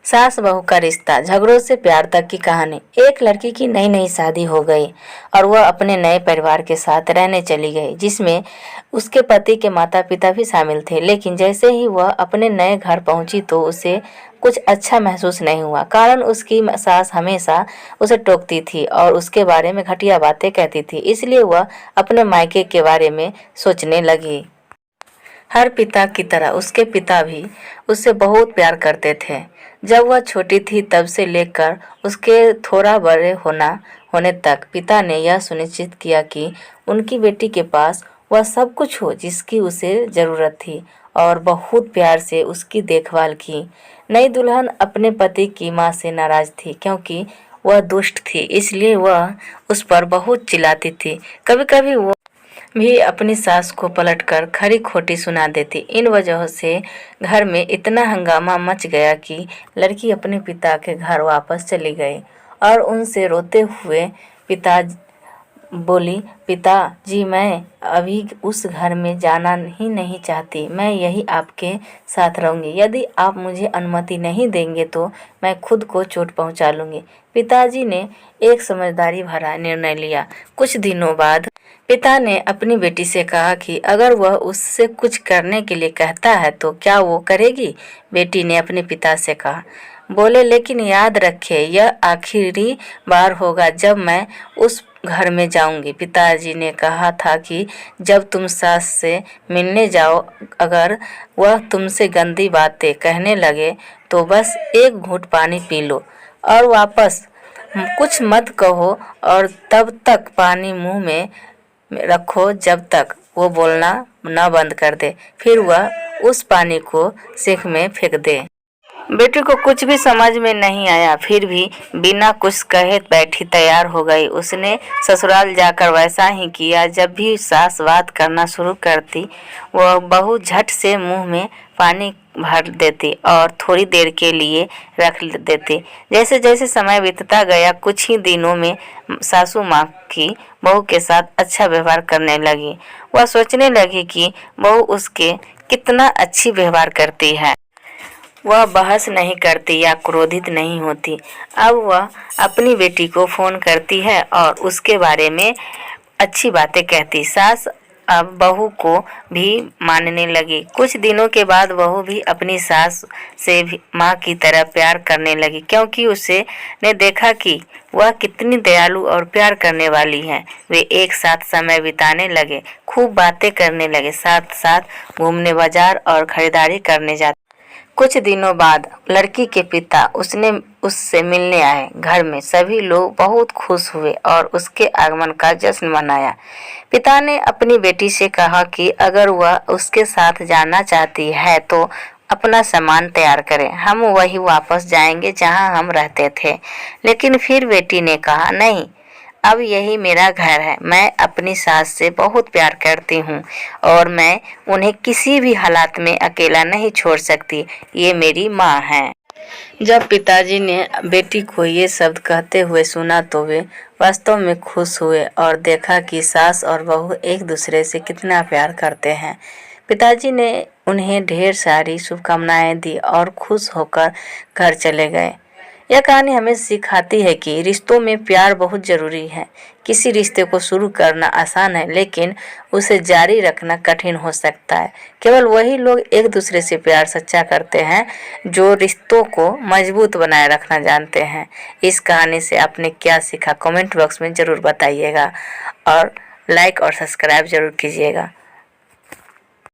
सास बहू का रिश्ता, झगड़ों से प्यार तक की कहानी। एक लड़की की नई नई शादी हो गई और वह अपने नए परिवार के साथ रहने चली गई, जिसमें उसके पति के माता पिता भी शामिल थे। लेकिन जैसे ही वह अपने नए घर पहुंची तो उसे कुछ अच्छा महसूस नहीं हुआ, कारण उसकी सास हमेशा उसे टोकती थी और उसके बारे में घटिया बातें कहती थी। इसलिए वह अपने मायके के बारे में सोचने लगी। हर पिता की तरह उसके पिता भी उससे बहुत प्यार करते थे। जब वह छोटी थी तब से लेकर उसके थोड़ा बड़े होने तक पिता ने यह सुनिश्चित किया कि उनकी बेटी के पास वह सब कुछ हो जिसकी उसे ज़रूरत थी, और बहुत प्यार से उसकी देखभाल की। नई दुल्हन अपने पति की मां से नाराज थी क्योंकि वह दुष्ट थी, इसलिए वह उस पर बहुत चिल्लाती थी। कभी कभी वो भी अपनी सास को पलटकर खरी खोटी सुना देती। इन वजहों से घर में इतना हंगामा मच गया कि लड़की अपने पिता के घर वापस चली गई और उनसे रोते हुए पिता बोली, पिताजी मैं अभी उस घर में जाना ही नहीं चाहती, मैं यही आपके साथ रहूंगी। यदि आप मुझे अनुमति नहीं देंगे तो मैं खुद को चोट पहुंचा लूंगी। पिताजी ने एक समझदारी भरा निर्णय लिया। कुछ दिनों बाद पिता ने अपनी बेटी से कहा कि अगर वह उससे कुछ करने के लिए कहता है तो क्या वो करेगी। बेटी ने अपने पिता से कहा, बोले लेकिन याद रखे यह आखिरी बार होगा जब मैं उस घर में जाऊंगी। पिताजी ने कहा था कि जब तुम सास से मिलने जाओ, अगर वह तुमसे गंदी बातें कहने लगे तो बस एक घूंट पानी पी लो और वापस कुछ मत कहो, और तब तक पानी मुंह में रखो जब तक वो बोलना न बंद कर दे, फिर वह उस पानी को सिंक में फेंक दे। बेटी को कुछ भी समझ में नहीं आया, फिर भी बिना कुछ कहे बैठी तैयार हो गई। उसने ससुराल जाकर वैसा ही किया। जब भी सास बात करना शुरू करती वह बहू झट से मुंह में पानी भर देती और थोड़ी देर के लिए रख देती। जैसे जैसे समय बीतता गया, कुछ ही दिनों में सासू माँ की बहू के साथ अच्छा व्यवहार करने लगी। वह सोचने लगी कि बहू उसके कितना अच्छी व्यवहार करती है। वह बहस नहीं करती या क्रोधित नहीं होती। अब वह अपनी बेटी को फोन करती है और उसके बारे में अच्छी बातें कहती। सास अब बहू को भी मानने लगी। कुछ दिनों के बाद बहू भी अपनी सास से भी माँ की तरह प्यार करने लगी, क्योंकि उसे ने देखा कि वह कितनी दयालु और प्यार करने वाली है। वे एक साथ समय बिताने लगे, खूब बातें करने लगे, साथ साथ घूमने, बाजार और खरीदारी करने जाते। कुछ दिनों बाद लड़की के पिता उससे मिलने आए। घर में सभी लोग बहुत खुश हुए और उसके आगमन का जश्न मनाया। पिता ने अपनी बेटी से कहा कि अगर वह उसके साथ जाना चाहती है तो अपना सामान तैयार करें, हम वही वापस जाएंगे जहां हम रहते थे। लेकिन फिर बेटी ने कहा, नहीं, अब यही मेरा घर है। मैं अपनी सास से बहुत प्यार करती हूँ और मैं उन्हें किसी भी हालात में अकेला नहीं छोड़ सकती। ये मेरी माँ है। जब पिताजी ने बेटी को ये शब्द कहते हुए सुना तो वे वास्तव में खुश हुए और देखा कि सास और बहू एक दूसरे से कितना प्यार करते हैं। पिताजी ने उन्हें ढेर सारी शुभकामनाएं दी और खुश होकर घर चले गए। यह कहानी हमें सिखाती है कि रिश्तों में प्यार बहुत ज़रूरी है। किसी रिश्ते को शुरू करना आसान है, लेकिन उसे जारी रखना कठिन हो सकता है। केवल वही लोग एक दूसरे से प्यार सच्चा करते हैं जो रिश्तों को मजबूत बनाए रखना जानते हैं। इस कहानी से आपने क्या सीखा, कमेंट बॉक्स में ज़रूर बताइएगा और लाइक और सब्सक्राइब ज़रूर कीजिएगा।